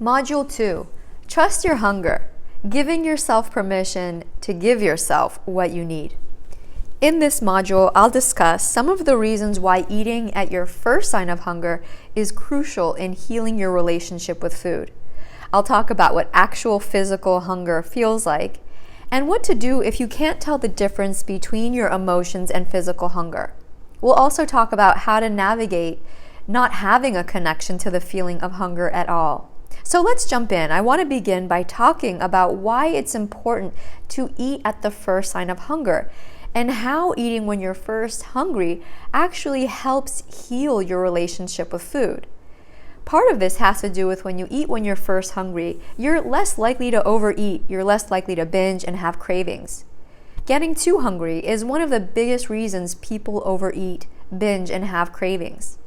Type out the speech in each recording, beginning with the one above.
Module 2, Trust Your Hunger, Giving Yourself Permission to Give Yourself What You Need. In this module, I'll discuss some of the reasons why eating at your first sign of hunger is crucial in healing your relationship with food. I'll talk about what actual physical hunger feels like, and what to do if you can't tell the difference between your emotions and physical hunger. We'll also talk about how to navigate not having a connection to the feeling of hunger at all. So let's jump in. I want to begin by talking about why it's important to eat at the first sign of hunger and how eating when you're first hungry actually helps heal your relationship with food. Part of this has to do with when you eat when you're first hungry, you're less likely to overeat, you're less likely to binge and have cravings. Getting too hungry is one of the biggest reasons people overeat, binge, and have cravings.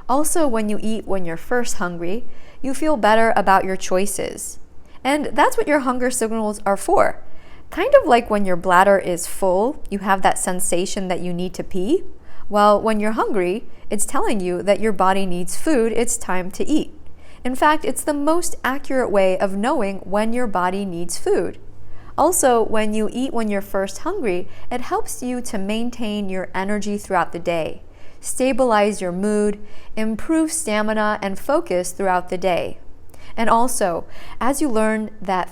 Also, when you eat when you're first hungry, you feel better about your choices. And that's what your hunger signals are for. Kind of like when your bladder is full, you have that sensation that you need to pee. Well, when you're hungry, it's telling you that your body needs food, it's time to eat. In fact, it's the most accurate way of knowing when your body needs food. Also, when you eat when you're first hungry, it helps you to maintain your energy throughout the day, stabilize your mood, improve stamina and focus throughout the day. And also, as you learn to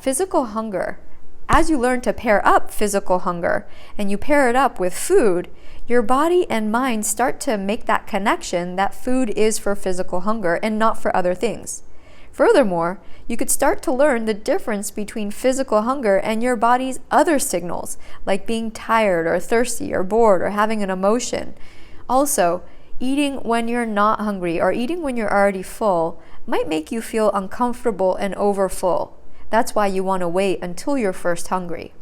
pair up physical hunger and you pair it up with food, your body and mind start to make that connection that food is for physical hunger and not for other things. Furthermore, you could start to learn the difference between physical hunger and your body's other signals, like being tired or thirsty or bored or having an emotion. Also, eating when you're not hungry or eating when you're already full might make you feel uncomfortable and overfull. That's why you want to wait until you're first hungry.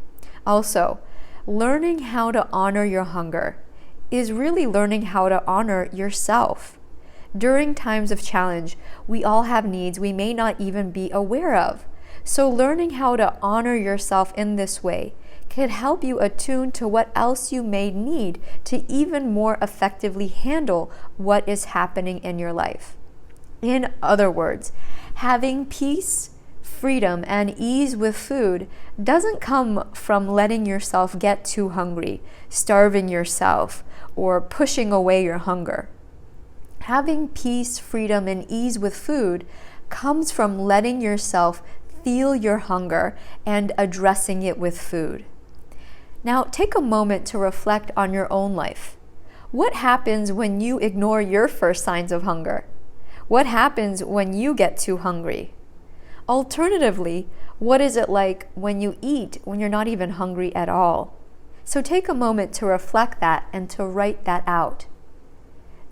Also, learning how to honor your hunger is really learning how to honor yourself. During times of challenge, we all have needs we may not even be aware of. So learning how to honor yourself in this way could help you attune to what else you may need to even more effectively handle what is happening in your life. In other words, having peace, freedom, and ease with food doesn't come from letting yourself get too hungry, starving yourself, or pushing away your hunger. Having peace, freedom, and ease with food comes from letting yourself feel your hunger and addressing it with food. Now, take a moment to reflect on your own life. What happens when you ignore your first signs of hunger? What happens when you get too hungry? Alternatively, what is it like when you eat when you're not even hungry at all? So take a moment to reflect that and to write that out.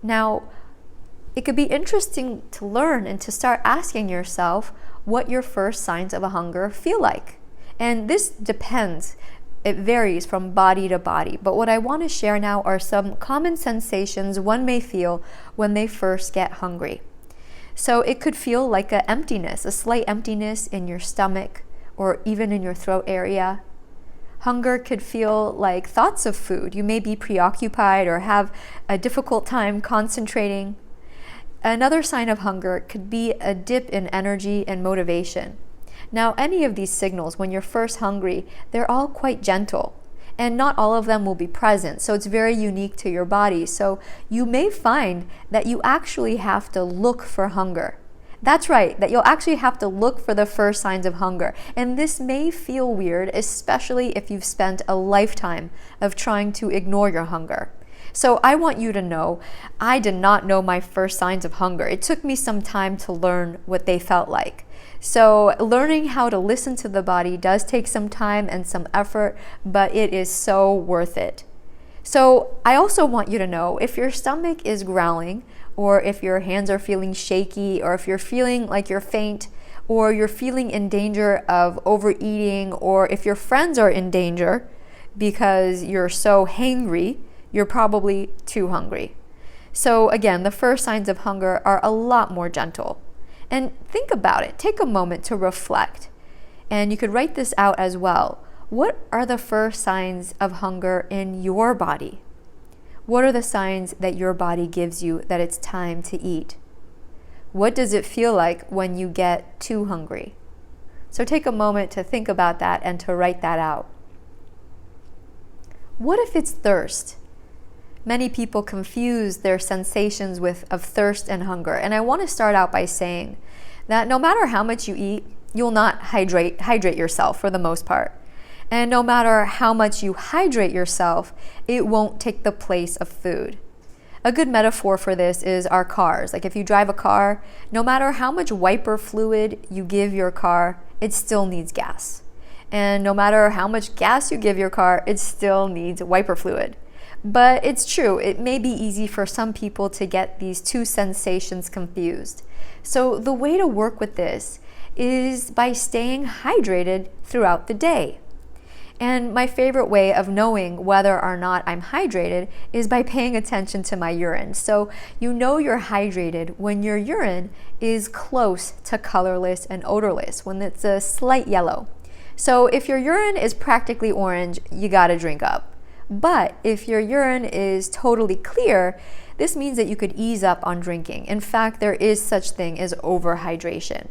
Now, it could be interesting to learn and to start asking yourself what your first signs of a hunger feel like. And this depends. It varies from body to body, but what I want to share now are some common sensations one may feel when they first get hungry. So it could feel like an emptiness, a slight emptiness in your stomach or even in your throat area. Hunger could feel like thoughts of food. You may be preoccupied or have a difficult time concentrating. Another sign of hunger could be a dip in energy and motivation. Now, any of these signals, when you're first hungry, they're all quite gentle, and not all of them will be present, so it's very unique to your body. So you may find that you actually have to look for hunger. That's right, that you'll actually have to look for the first signs of hunger. And this may feel weird, especially if you've spent a lifetime of trying to ignore your hunger. So I want you to know, I did not know my first signs of hunger. It took me some time to learn what they felt like. So learning how to listen to the body does take some time and some effort, but it is so worth it. So I also want you to know, if your stomach is growling, or if your hands are feeling shaky, or if you're feeling like you're faint, or you're feeling in danger of overeating, or if your friends are in danger because you're so hangry, you're probably too hungry. So again, the first signs of hunger are a lot more gentle. And think about it. Take a moment to reflect. And you could write this out as well. What are the first signs of hunger in your body? What are the signs that your body gives you that it's time to eat? what does it feel like when you get too hungry? So take a moment to think about that and to write that out. What if it's thirst? Many people confuse their sensations of thirst and hunger. And I want to start out by saying that no matter how much you eat, you'll not hydrate yourself for the most part. And no matter how much you hydrate yourself, it won't take the place of food. A good metaphor for this is our cars. Like if you drive a car, no matter how much wiper fluid you give your car, it still needs gas. And no matter how much gas you give your car, it still needs wiper fluid. But it's true, it may be easy for some people to get these two sensations confused. So the way to work with this is by staying hydrated throughout the day. And my favorite way of knowing whether or not I'm hydrated is by paying attention to my urine. So you know you're hydrated when your urine is close to colorless and odorless, when it's a slight yellow. So if your urine is practically orange, you gotta drink up. But if your urine is totally clear, this means that you could ease up on drinking. In fact, there is such thing as overhydration.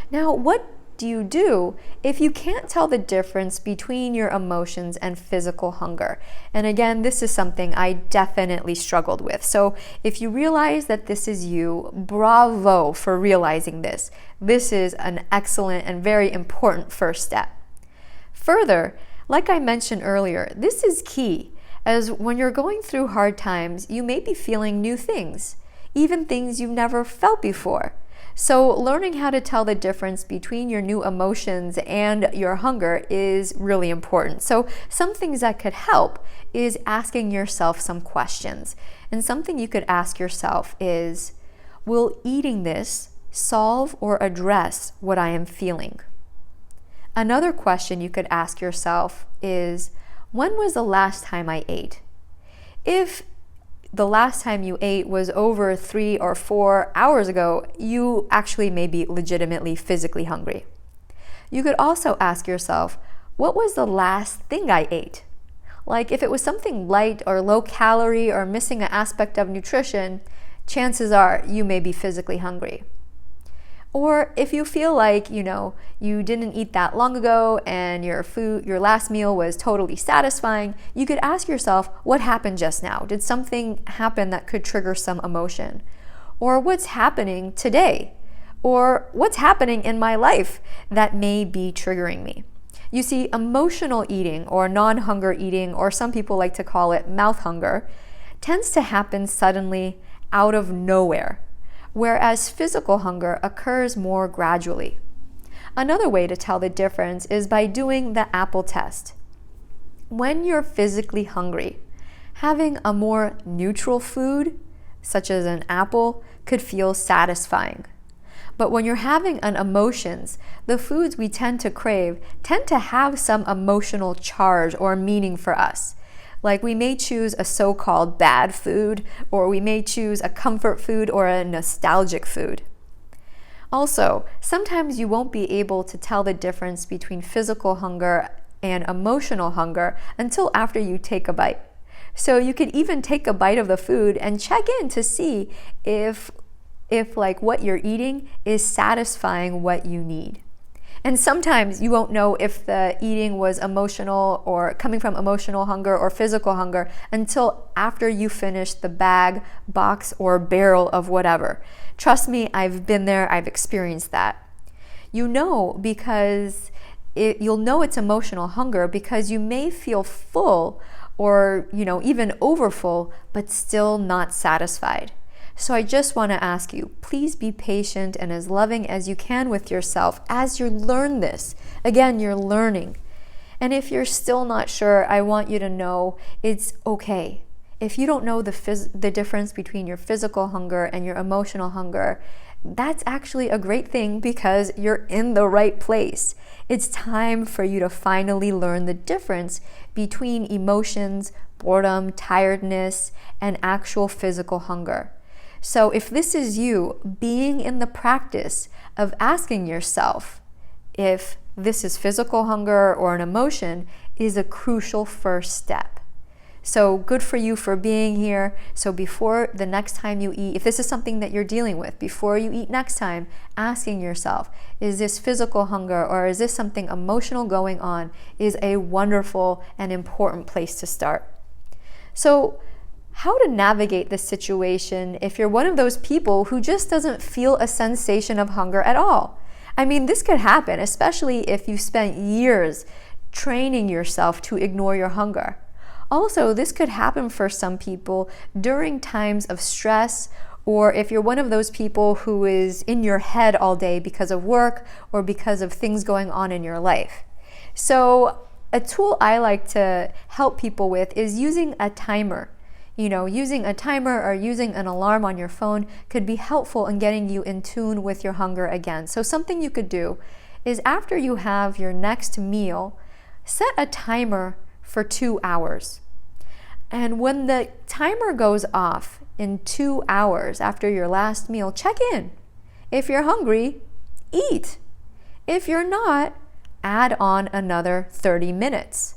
Now, what do you do if you can't tell the difference between your emotions and physical hunger? And again, this is something I definitely struggled with. So if you realize that this is you, bravo for realizing this. This is an excellent and very important first step. Further, like I mentioned earlier, this is key, as when you're going through hard times, you may be feeling new things, even things you've never felt before. So learning how to tell the difference between your new emotions and your hunger is really important. So some things that could help is asking yourself some questions. And something you could ask yourself is, will eating this solve or address what I am feeling? Another question you could ask yourself is, when was the last time I ate? If the last time you ate was over 3 or 4 hours ago, you actually may be legitimately physically hungry. You could also ask yourself, what was the last thing I ate? Like if it was something light or low calorie or missing an aspect of nutrition, chances are you may be physically hungry. Or if you feel like, you didn't eat that long ago and your last meal was totally satisfying, you could ask yourself, what happened just now? Did something happen that could trigger some emotion? Or what's happening today? Or what's happening in my life that may be triggering me? You see, emotional eating or non-hunger eating, or some people like to call it mouth hunger, tends to happen suddenly out of nowhere, whereas physical hunger occurs more gradually. Another way to tell the difference is by doing the apple test. When you're physically hungry, having a more neutral food, such as an apple, could feel satisfying. But when you're having an emotions, the foods we tend to crave tend to have some emotional charge or meaning for us. Like we may choose a so-called bad food, or we may choose a comfort food or a nostalgic food. Also, sometimes you won't be able to tell the difference between physical hunger and emotional hunger until after you take a bite. So you could even take a bite of the food and check in to see if like what you're eating is satisfying what you need. And sometimes you won't know if the eating was emotional or coming from emotional hunger or physical hunger until after you finish the bag, box, or barrel of whatever. Trust me, I've been there, I've experienced that. You'll know it's emotional hunger because you may feel full or, even overfull, but still not satisfied. So I just want to ask you, please be patient and as loving as you can with yourself as you learn this. Again, you're learning. And if you're still not sure, I want you to know it's okay. If you don't know the difference between your physical hunger and your emotional hunger, that's actually a great thing because you're in the right place. It's time for you to finally learn the difference between emotions, boredom, tiredness, and actual physical hunger. So if this is you, being in the practice of asking yourself if this is physical hunger or an emotion is a crucial first step. So good for you for being here. So before the next time you eat, if this is something that you're dealing with, before you eat next time, asking yourself, is this physical hunger or is this something emotional going on, is a wonderful and important place to start. So how to navigate this situation if you're one of those people who just doesn't feel a sensation of hunger at all? I mean, this could happen, especially if you've spent years training yourself to ignore your hunger. Also, this could happen for some people during times of stress, or if you're one of those people who is in your head all day because of work or because of things going on in your life. So a tool I like to help people with is using a timer. Using a timer or using an alarm on your phone could be helpful in getting you in tune with your hunger again. So something you could do is after you have your next meal, set a timer for 2 hours. And when the timer goes off in 2 hours after your last meal, check in. If you're hungry, eat. If you're not, add on another 30 minutes.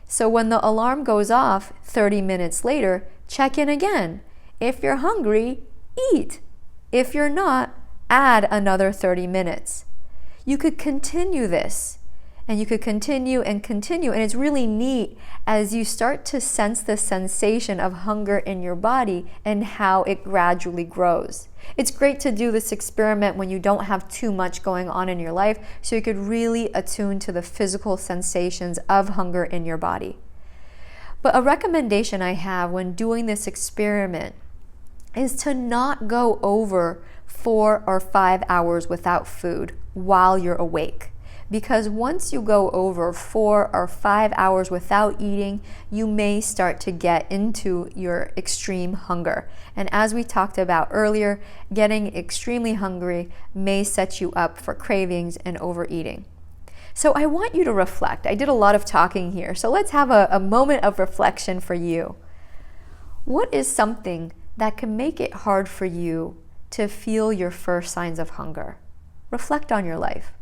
So when the alarm goes off 30 minutes later, check in again. If you're hungry, eat. If you're not, add another 30 minutes. You could continue this. And you could continue, and it's really neat as you start to sense the sensation of hunger in your body and how it gradually grows. It's great to do this experiment when you don't have too much going on in your life, so you could really attune to the physical sensations of hunger in your body. But a recommendation I have when doing this experiment is to not go over 4 or 5 hours without food while you're awake. Because once you go over 4 or 5 hours without eating, you may start to get into your extreme hunger. And as we talked about earlier, getting extremely hungry may set you up for cravings and overeating. So I want you to reflect. I did a lot of talking here, so let's have a moment of reflection for you. What is something that can make it hard for you to feel your first signs of hunger? Reflect on your life.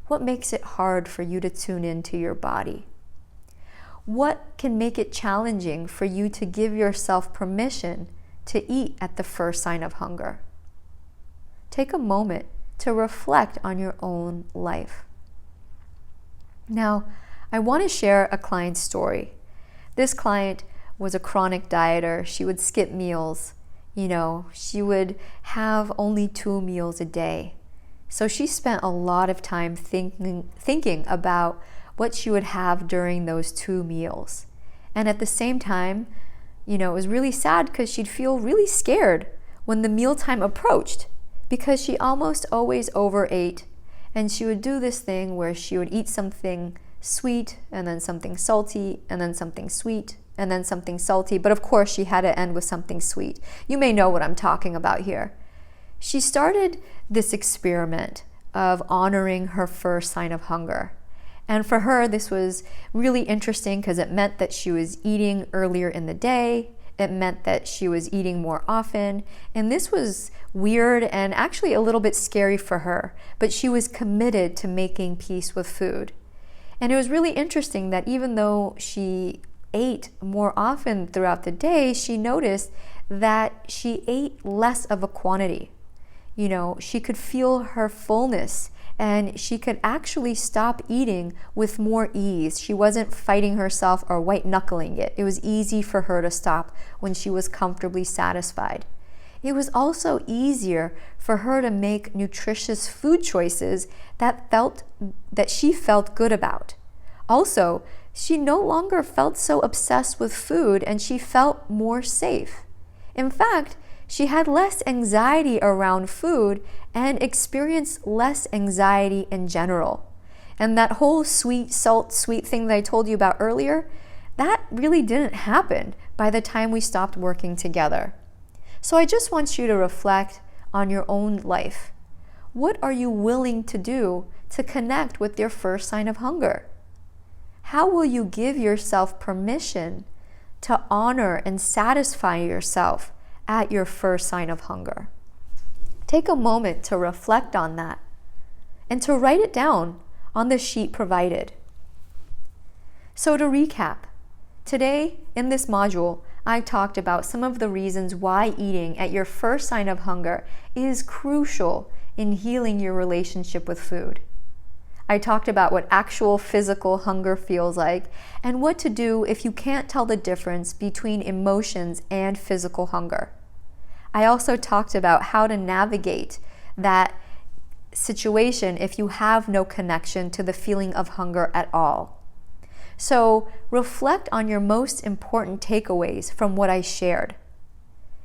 What makes it hard for you to tune into your body? What can make it challenging for you to give yourself permission to eat at the first sign of hunger? Take a moment to reflect on your own life. Now, I want to share a client's story. This client was a chronic dieter. She would skip meals. She would have only 2 meals a day. So she spent a lot of time thinking about what she would have during those 2 meals. And at the same time, it was really sad because she'd feel really scared when the mealtime approached, because she almost always overate. And she would do this thing where she would eat something sweet and then something salty and then something sweet and then something salty. But of course, she had to end with something sweet. You may know what I'm talking about here. She started this experiment of honoring her first sign of hunger. And for her, this was really interesting because it meant that she was eating earlier in the day. It meant that she was eating more often. And this was weird and actually a little bit scary for her. But she was committed to making peace with food. And it was really interesting that even though she ate more often throughout the day, she noticed that she ate less of a quantity. She could feel her fullness and she could actually stop eating with more ease. She wasn't fighting herself or white knuckling it. It was easy for her to stop when she was comfortably satisfied. It was also easier for her to make nutritious food choices that she felt good about. Also, she no longer felt so obsessed with food and she felt more safe. In fact, she had less anxiety around food and experienced less anxiety in general. And that whole sweet thing that I told you about earlier, that really didn't happen by the time we stopped working together. So I just want you to reflect on your own life. What are you willing to do to connect with your first sign of hunger? How will you give yourself permission to honor and satisfy yourself at your first sign of hunger? Take a moment to reflect on that and to write it down on the sheet provided. So to recap, Today, in this module, I talked about some of the reasons why eating at your first sign of hunger is crucial in healing your relationship with food. I talked about what actual physical hunger feels like and what to do if you can't tell the difference between emotions and physical hunger. I also talked about how to navigate that situation if you have no connection to the feeling of hunger at all. So reflect on your most important takeaways from what I shared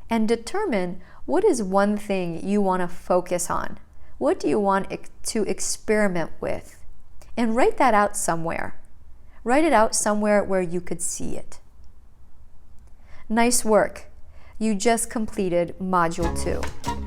and determine what is one thing you want to focus on. What do you want to experiment with? And write that out somewhere. Write it out somewhere where you could see it. Nice work. You just completed Module 2.